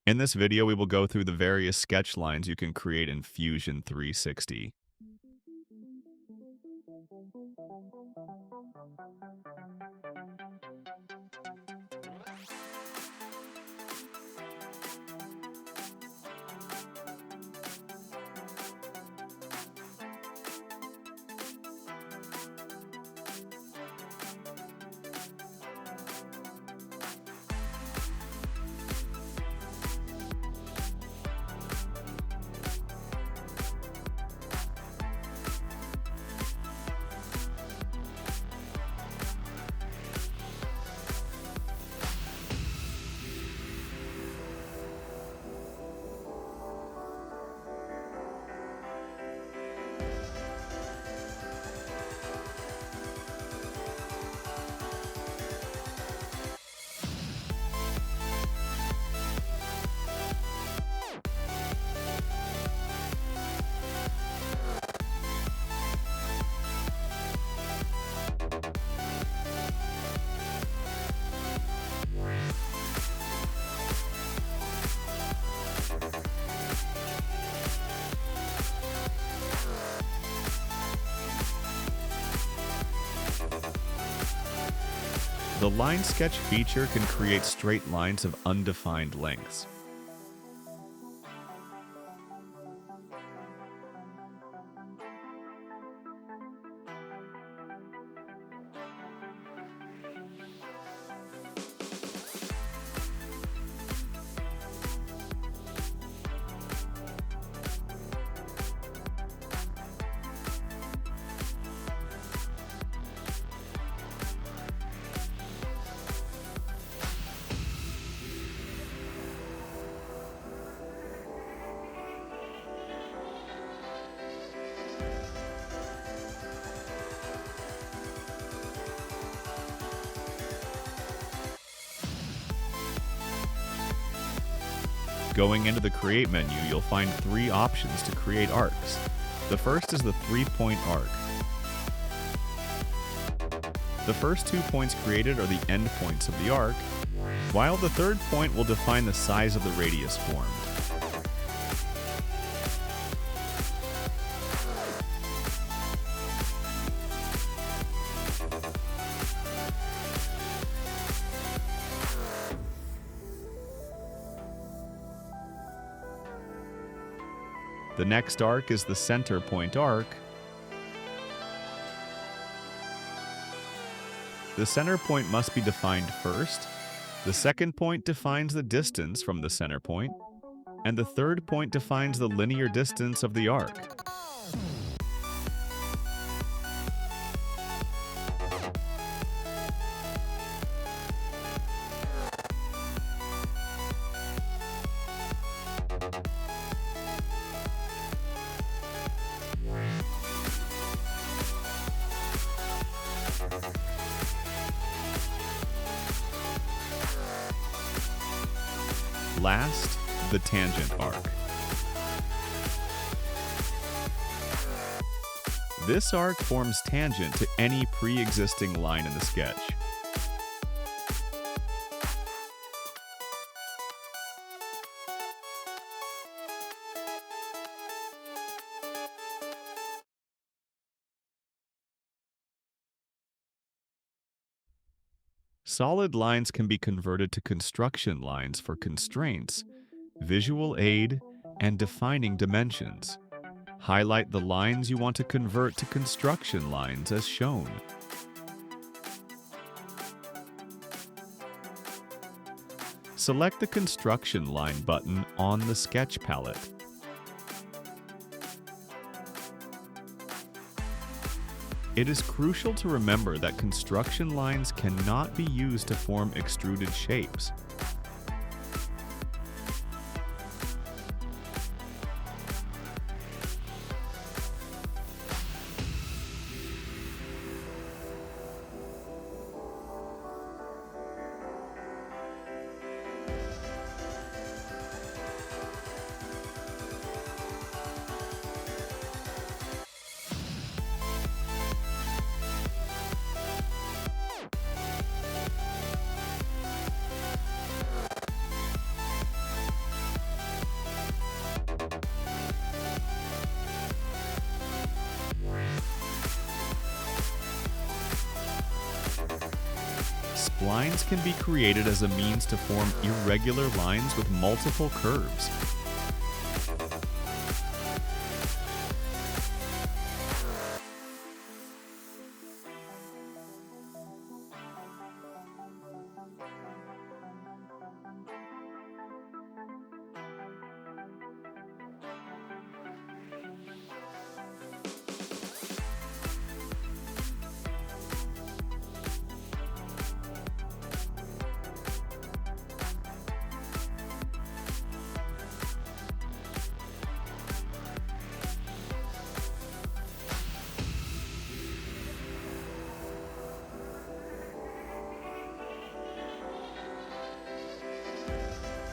In this video, we will go through the various sketch lines you can create in Fusion 360. The line sketch feature can create straight lines of undefined lengths. Going into the Create menu, you'll find three options to create arcs. The first is the 3-point arc. The first 2 points created are the endpoints of the arc, while the third point will define the size of the radius formed. The next arc is the center point arc. The center point must be defined first. The second point defines the distance from the center point, and the third point defines the linear distance of the arc. Last, the tangent arc. This arc forms tangent to any pre-existing line in the sketch. Solid lines can be converted to construction lines for constraints, visual aid, and defining dimensions. Highlight the lines you want to convert to construction lines as shown. Select the Construction Line button on the sketch palette. It is crucial to remember that construction lines cannot be used to form extruded shapes. splines can be created as a means to form irregular lines with multiple curves.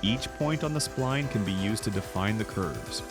Each point on the spline can be used to define the curves.